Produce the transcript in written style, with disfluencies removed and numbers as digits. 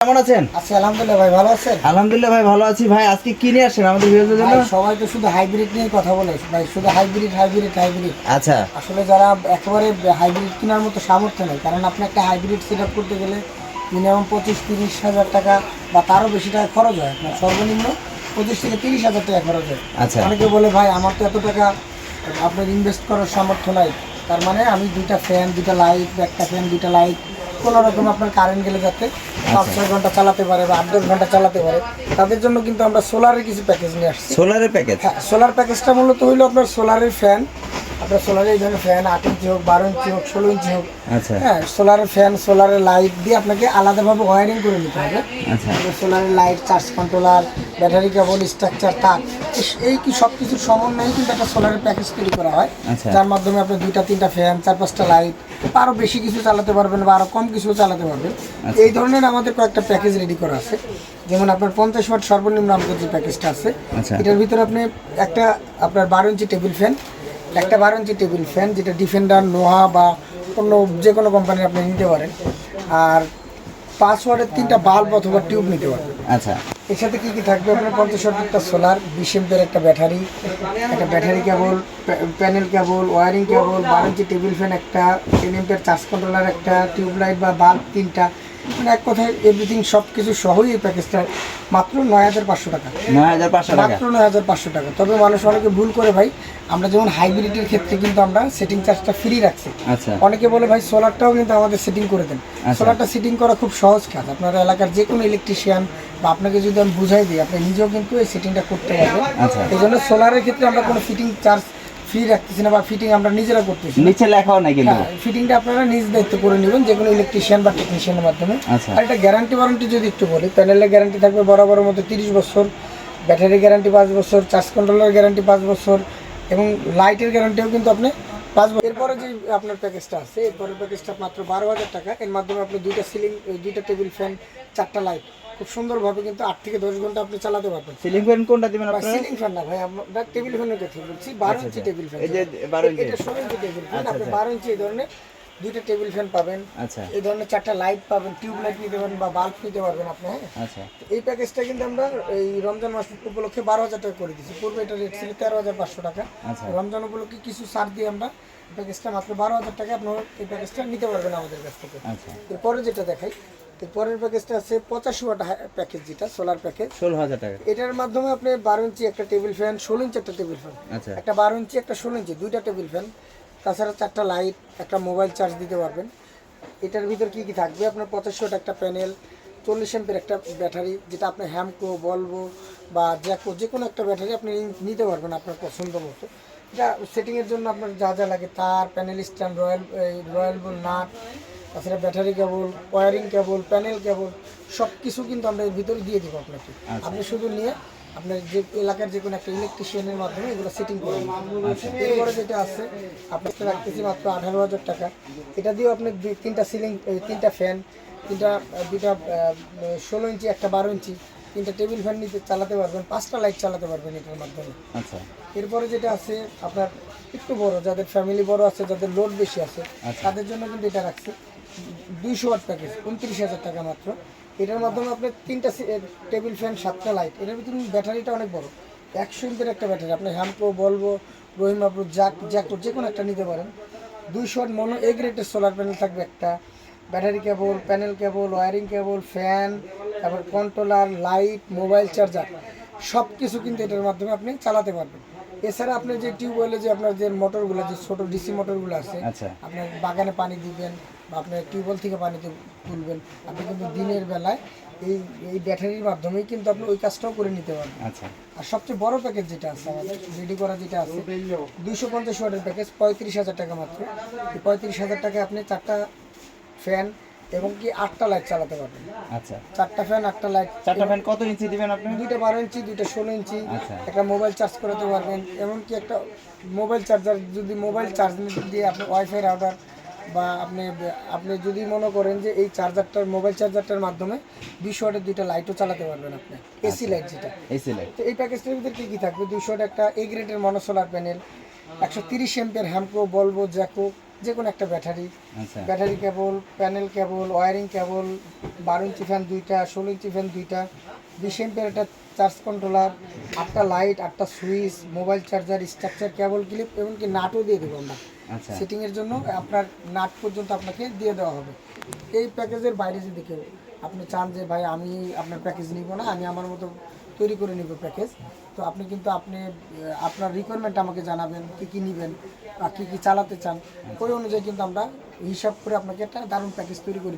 কেমন আছেন? আচ্ছা, আলহামদুলিল্লাহ ভাই, ভালো আছেন? আলহামদুলিল্লাহ ভাই, ভালো আছি ভাই। আজকে কি নিয়ে আসছেন আমাদের ভিউয়ারদের জন্য? ভাই, সবাই তো শুধু হাইব্রিড নিয়ে কথা বলে ভাই, শুধু হাইব্রিড হাইব্রিড হাইব্রিড। আচ্ছা আসলে যারা একেবারে হাইব্রিড কেনার মতো সামর্থ্য নেই, কারণ আপনি একটা হাইব্রিড সেট আপ করতে গেলে মিনিমাম 25-30 হাজার টাকা বা তারও বেশি টাকা খরচ হয়। আপনার সর্বনিম্ন 25 থেকে 30 হাজার টাকা খরচ হয়। আচ্ছা। অনেকে বলে ভাই আমার তো এত টাকা আপনার ইনভেস্ট করার সামর্থ্য নাই, তার মানে আমি দুইটা ফ্যান, দুইটা লাইট, একটা ফ্যান, দুইটা লাইট, কোনো রকম আপনার কারেন্ট গেলে যাতে 5-6 ঘন্টা চালাতে পারে বা 8-10 ঘন্টা চালাতে পারে, তাদের জন্য কিন্তু আমরা সোলারের কিছু প্যাকেজ নিয়ে আসছি। সোলারের প্যাকেজ? হ্যাঁ, সোলার প্যাকেজটা মূলত হইলো আপনার সোলারের ফ্যান, আপনার সোলারের এই ধরনের ফ্যান 8 ইঞ্চি হোক, 12 ইঞ্চি হোক, 16 ইঞ্চি হোক। আচ্ছা হ্যাঁ, সোলারের ফ্যান, সোলারের লাইট দিয়ে আপনাকে আলাদাভাবে ওয়ারিং করে নিতে হবে। আচ্ছা সোলারের light, charge controller, battery cable, structure, তার, এই কি সব কিছুর সমন্বয়ে কিন্তু একটা সোলারের প্যাকেজ তৈরি করা হয়, আচ্ছা। যার মাধ্যমে আপনি 2-3টা ফ্যান, 4-5টা লাইট, আরও বেশি কিছু চালাতে পারবেন বা আরও কম কিছু চালাতে পারবেন। আচ্ছা। এই ধরনের আমাদের কয়েকটা প্যাকেজ রেডি করা আছে। যেমন আপনার 50 ওয়াট সর্বনিম্ন আমাদের যে প্যাকেজটা আছে, আচ্ছা। এটার ভিতরে আপনি একটা আপনার 12 ইঞ্চি টেবিল ফ্যান, একটা 12 ইঞ্চি টেবিল ফ্যান যেটা ডিফেন্ডার, নোহা বা অন্য যে কোনো কোম্পানির আপনি নিতে পারেন, আর 5 ওয়াটের 3টা বাল্ব অথবা টিউব নিতে পারবেন। আচ্ছা এর সাথে কী কী থাকবে আপনার 50 ওয়াটের একটা সোলার, 20 এম্পের একটা ব্যাটারি, একটা battery cable, panel cable, wiring cable, 12 inch table fan একটা, 10 এম্পের চার্জ কন্ট্রোলার একটা, টিউবলাইট বা বাল্ব 3টা, মানে এক কথায় এভরিথিং সব কিছু সহই এই প্যাকেজটা মাত্র 9,500 টাকা। 9,500 টাকা? মাত্র 9,500 টাকা। তবে মানুষ অনেকে ভুল করে ভাই, আমরা যেমন হাইব্রিডের ক্ষেত্রে কিন্তু আমরা সেটিং চার্জটা ফ্রি রাখছি। আচ্ছা অনেকে বলে ভাই সোলারটাও কিন্তু আমাদের সেটিং করে দেন। আচ্ছা। সোলারটা সেটিং করা খুব সহজ কাজ। আপনার এলাকার যে কোনো ইলেকট্রিশিয়ান বা আপনাকে যদি আমি বুঝাই দিই, আপনি নিজেও কিন্তু এই সেটিংটা করতে পারবেন। আচ্ছা। এই জন্য সোলারের ক্ষেত্রে আমরা কোনো ফিটিং চার্জ ফ্রি রাখতেছি না বা ফিটিং আমরা নিজেরা করতেছি না। নিচে লেখাও নাই কিন্তু? হ্যাঁ, ফিটিংটা আপনারা নিজ দায়িত্ব করে নেবেন যে কোনো ইলেকট্রিশিয়ান বা টেকনিশিয়ানের মাধ্যমে। আচ্ছা। আর এটা গ্যারান্টি ওয়ারেন্টি যদি একটু বলি, প্যানেলের গ্যারান্টি থাকবে বরাবরের মতো 30 বছর, ব্যাটারি গ্যারান্টি 5 বছর, চার্জ কন্ট্রোলার গ্যারান্টি 5 বছর এবং লাইটের গ্যারান্টিও কিন্তু আপনি 5 বছর। এরপরে যে আপনার প্যাকেজটা আছে, এরপরের প্যাকেজটা মাত্র 12,000 টাকা। এর মাধ্যমে আপনি 2টা সিলিং, 2টা টেবিল ফ্যান, 4টা লাইট খুব সুন্দরভাবে কিন্তু 8 থেকে 10 ঘন্টা আপনি চালাতে পারবেন। সিলিং ফ্যান কোনটা দিবেন আপনারা? সিলিং ফ্যান না ভাই, আমরা টেবিল ফ্যানের কথা বলছি। 12 ইঞ্চি টেবিল ফ্যান, এই যে 12 ইঞ্চি, এটা 16 ইঞ্চি টেবিল ফ্যান। আচ্ছা, আপনি আচ্ছা। 12 ইঞ্চি এই ধরনের 2টা টেবিল ফ্যান পাবেন। আচ্ছা এই ধরনের 4টা লাইট পাবেন, টিউব লাইট নিতে পারেন বা বাল্ব নিতে পারবেন আপনি। হ্যাঁ, আচ্ছা তো এই প্যাকেজটা কিন্তু আমরা এই রমজান মাস উপলক্ষে 12,000 টাকা করে দিচ্ছি। পূর্বে এটা রেট ছিল 13,500 টাকা। আচ্ছা। রমজান উপলক্ষে কিছু ছাড় দিয়ে আমরা প্যাকেজটা মাত্র 12,000 টাকা আপনার এই প্যাকেজটা নিতে পারবেন আমাদের কাছ থেকে। আচ্ছা। এরপরে যেটা দেখাই, এরপরের প্যাকেজটা আছে 85 ওয়াট প্যাকেজ, যেটা সোলার প্যাকেজ। 16,000 টাকা? এটার মাধ্যমে আপনি 12 ইঞ্চি একটা টেবিল ফ্যান, 16 ইঞ্চি একটা টেবিল ফ্যান, আচ্ছা একটা 12 ইঞ্চি একটা 16 ইঞ্চি, 2টা টেবিল ফ্যান, তাছাড়া 4টা লাইট, একটা মোবাইল চার্জ দিতে পারবেন। এটার ভিতর কি কি থাকবে আপনার 85 ওয়াট একটা প্যানেল, 40 এম্পের একটা ব্যাটারি, যেটা আপনি হ্যামকো, বলবো বা জ্যাকো যে কোনো একটা ব্যাটারি আপনি নিতে পারবেন আপনার পছন্দ মতো। এটা সেটিংয়ের জন্য আপনার যা যা লাগে, তার, panel stand, royal bolt nut, তাছাড়া battery cable, wiring cable, panel cable, সব কিছু কিন্তু আমরা এর ভিতরে দিয়ে দেবো আপনাকে। আপনি শুধু নিয়ে আপনার যে এলাকার যে কোনো একটা ইলেকট্রিশিয়ানের মাধ্যমে এগুলো সেটিং করে নেবেন। এরপরে যেটা আছে আপনাকে রাখতেছি মাত্র 18,000 টাকা। এটা দিয়েও আপনি 3টা সিলিং, 3টা ফ্যান, 2টা 16 ইঞ্চি, একটা 12 ইঞ্চি, 3টা টেবিল ফ্যান নিতে চালাতে পারবেন, 5টা লাইট চালাতে পারবেন এটার মাধ্যমে। আচ্ছা এরপরে যেটা আছে আপনার একটু বড়, যাদের ফ্যামিলি বড় আছে, যাদের লোড বেশি আছে, আচ্ছা। তাদের জন্য কিন্তু এটা রাখছি 200 ওয়াট প্যাকেজ, 29,000 টাকা মাত্র। এটার মাধ্যমে আপনি 3টা টেবিল ফ্যান, 7টা লাইট, এটার ভিতরে ব্যাটারিটা অনেক বড়, 100 এমপের একটা ব্যাটারি, আপনি হ্যামকো, বলবো, রহিমাপুর, জ্যাকো যে কোনো একটা নিতে পারেন। 200 ওয়াট মনো এ গ্রেডের সোলার প্যানেল থাকবে একটা, battery cable, panel cable, wiring cable, fan, তারপর কন্ট্রোলার, লাইট, মোবাইল চার্জার, সব কিছু কিন্তু এটার মাধ্যমে আপনি চালাতে পারবেন। এছাড়া আপনি যে টিউবওয়েলে যে আপনার যে মোটরগুলো, যে ছোটো ডিসি মোটরগুলো আছে, আচ্ছা আপনার বাগানে পানি দিবেন বা আপনার টিউবওয়েল থেকে পানি তুলবেন, আপনি কিন্তু দিনের বেলায় এই এই ব্যাটারির মাধ্যমেই কিন্তু আপনি ওই কাজটাও করে নিতে পারবেন। আচ্ছা আর সবচেয়ে বড় প্যাকেজ যেটা আছে আমাদের রেডি করা, যেটা আছে 250 ওয়াটের প্যাকেজ, 35,000 টাকা মাত্র। এই 35,000 টাকায় আপনি 4টা ফ্যান এবং কি 8টা লাইট চালাতে পারবেন। আচ্ছা 4টা ফ্যান, 8টা লাইট। 4টা ফ্যান কত ইঞ্চি দিবেন আপনি? 2টা 12 ইঞ্চি, 2টা 16 ইঞ্চি, আচ্ছা। একটা মোবাইল চার্জ করাতে পারবেন। এমনকি একটা মোবাইল চার্জার, যদি মোবাইল চার্জ দিয়ে আপনি ওয়াইফাই রাউটার বা আপনি যদি মনে করেন যে এই চার্জারটার, মোবাইল চার্জারটার মাধ্যমে 200 ওয়াটের 2টা লাইটও চালাতে পারবেন আপনি, এসি লাইট যেটা। AC light? তো এই প্যাকেজটার ভিতরে কী কী থাকবে? 200 ওয়াট একটা এ গ্রেডের মনো সোলার প্যানেল, 130 এম্পের হ্যামকো, বলবো, জ্যাকো যে কোনো একটা ব্যাটারি, আচ্ছা battery cable, panel cable, wiring cable, 12 inch fan দুইটা, 16 ইঞ্চি ফ্যান দুইটা, 20 এমপিয়ার একটা চার্জ কন্ট্রোলার, 8টা লাইট, 8টা switch, mobile charger, structure, cable clip, এমনকি নাটও দিয়ে দেবো আমরা। আচ্ছা সেটিংয়ের জন্য আপনার নাট পর্যন্ত আপনাকে দিয়ে দেওয়া হবে। এই প্যাকেজের বাইরে যদি কেউ আপনি চান যে ভাই আমি আপনার প্যাকেজ নিব না, আমি আমার মতো তৈরি করে নিব প্যাকেজ, তো আপনি কিন্তু আপনার রিকোয়ারমেন্ট আমাকে জানাবেন, কী কী নেবেন বা কী কী চালাতে চান, ওই অনুযায়ী কিন্তু আমরা হিসাব করে আপনাকে একটা দারুণ প্যাকেজ তৈরি করি।